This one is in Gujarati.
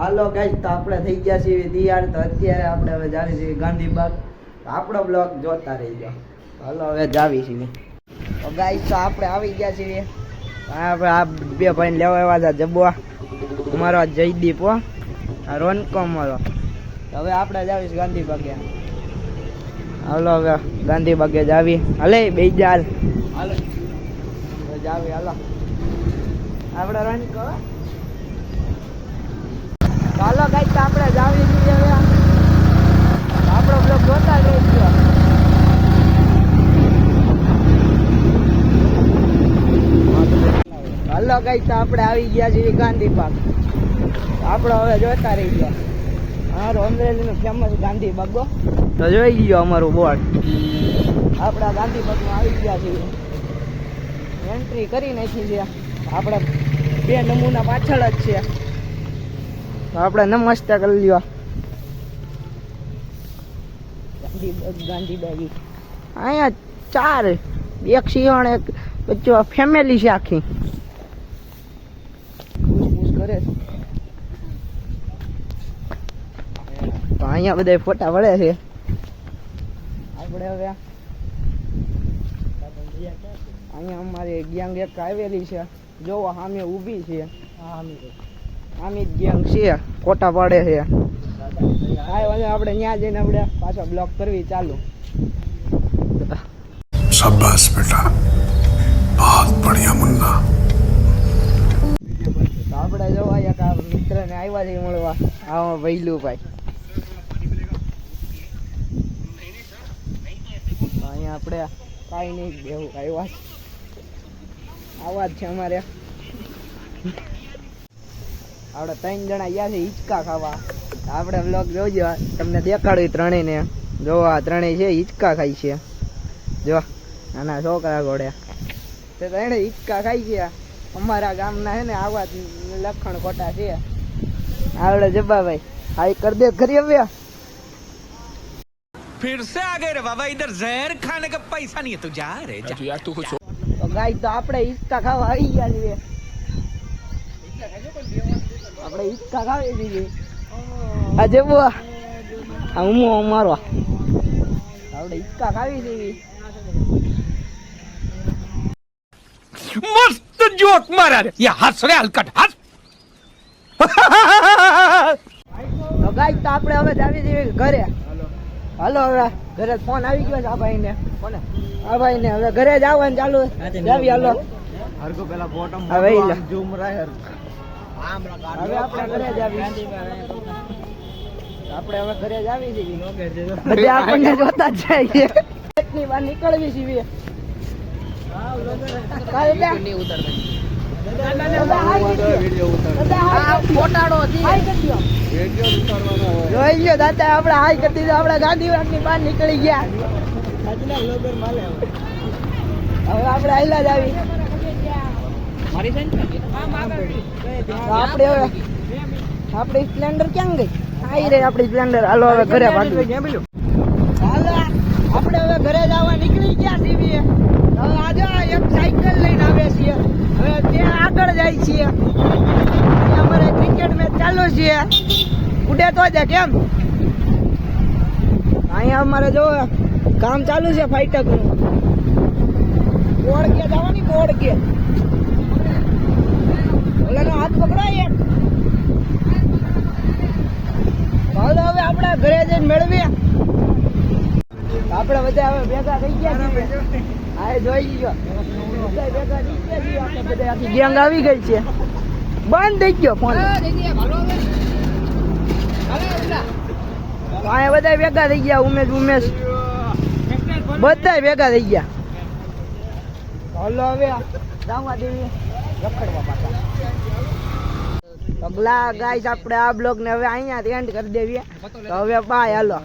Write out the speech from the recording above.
હાલો ગાઈસ, તો આપણે થઈ ગયા છીએ તૈયાર. તો અત્યારે આપણે હવે જાવી છીએ ગાંધીબાગ. આપણો બ્લોગ જોતા રહીજો. હાલો હવે જાવી છીએ. તો ગાઈસ, તો આપણે આવી ગયા છીએ. આપણે આ બે ભાઈને લેવા આવ્યા હતા જબવા. અમારો જયદીપ હો, આ રોનકો અમારો. હવે આપણે જાવીશ ગાંધીબાગે. હાલો હવે ગાંધીબાગે જાવી. હલે બે જાલ હાલો જાવી. હાલો આપણે રોનકો. ચાલો ગાઈસ, તો આપણે જાવી છીએ હવે. આપણો બ્લોગ જોતા રહેજો. હાલો ગાઈસ, તો આપણે આવી ગયા છીએ ગાંધીબાગ. આપણો હવે જોતા રહીજો. અમારું અમરેલીનું ફેમસ ગાંધીબાગ. તો જોઈ ગયો અમારું બોર્ડ. આપણા ગાંધીબાગમાં આવી ગયા છીએ. એન્ટ્રી કરી નાખી છે. આપણે બે નમૂના પાછળ જ છે. તો આપણે નમસ્તે કરી લ્યો. ગાંધીબાગ અહીંયા 4 એક સિંહણ એક ફેમિલી છે આખી. કરે તો અહીંયા બધા ફોટા વળે છે. આપણે હવે અહીંયા અમારી ગેંગ એક આવેલી છે. જોવો સામે ઊભી છે. આમી ગેંગ છે, ફોટા પાડે છે. આપણે ત્યાં જઈને આપણે પાછો બ્લોક કરવી ચાલુ. शाबाश बेटा, बहुत बढ़िया मुन्ना. તો આપણે જોવા એક આ મિત્રને આવ્યા છે મળવા. આવો વૈલુભાઈ. અહીંયા આપણે કાંઈ નહીં બેવું આવ્યા છે. આવા જ છે અમારે. આપણે 3 જણા ગયા છે હિંચકા ખાવા. આપણે વ્લોગ જોજો, તમને દેખાડ્યું ત્રણેયને. જો આ ત્રણેય છે હિંચકા ખાય છે. જો નાના છોકરા ઘોડે તે એને હિંચકા ખાઈ છે. અમારા ગામના છે ને આવા લખણ ખોટા છે. આવડે જબ્બાભાઈ હાઈ કર દે ખરી હવે. फिर से आ गए रे बाबा, इधर जहर खाने का पैसा नहीं है, तू जा रे जा यार तू कुछ. તો ગાય, તો આપણે હિંચકા ખાવા આવી ગયા છીએ. આપણે હિંચકા ખાવી દીધી. આ જબ્બો આ હું મારો આપણે હિંચકા ખાવી દીધી. मस्त जोक मारा रे, ये हंस रे हलकट हंस. તો ગાય, તો આપણે હવે જાવી છીએ ઘરે. હાલો હવે ઘરે ફોન આવી ગયો છે આ ભાઈને. કોને? આ ભાઈને. હવે ઘરે જ આવવાનું ચાલુ જાવી. હાલો હરકો પેલા બોટમ હવે ઝૂમ રાય. હવે આપણે ઘરે જ આવી. આપણે હવે ઘરે જ આવી છીએ. બધા આપણને જોતા જ જાય. ની બહાર નીકળવી છીએ. જોઈ ગયો દાદા, આપણે હાઈ કરી દીધું. આપણે ગાંધીબાગ ની બહાર નીકળી ગયા. હવે આપણે આયલા જ આવી. આપણે હવે આપણી સ્પ્લેન્ડર ક્યાં ગઈ? આવી રહી આપણી સ્પ્લેન્ડર. હાલો હવે ઘરે ભાગી. હાલો આપણે હવે ઘરે જવા નીકળી ગયા છીએ. હવે આજે એક સાયકલ લઈને આવે છીએ. હવે ત્યાં આગળ જાય છીએ. અમારે ક્રિકેટ મેચ ચાલુ છે. ઉડે તો જ કેમ. અહીંયા અમારે જો કામ ચાલુ છે ફાઈટકનું. બોર્ડ કે જવાની બોર્ડ કે ઓલાનો હાથ પકડાય એક. હાલો હવે આપણે ઘરે જઈને મેળવીએ. આપણે બધા હવે ભેગા થઈ ગયા છીએ. હા જોઈ ગયો બધા ભેગા થઈ ગયા છીએ. આપણે બધા આખી ગેંગ આવી ગઈ છે. બંધ થઈ ગયો ફોન. અહીંયા બધા ભેગા થઈ ગયા. ઉમેશ બધા ભેગા થઈ ગયા. હાલો હવે જાવા દેવી રખડવા પાછા. અગલા ગાઈસ, આપણે આ બ્લોગ ને હવે અહીંયા એન્ડ કરી દેવીએ. તો હવે બાય. હાલો.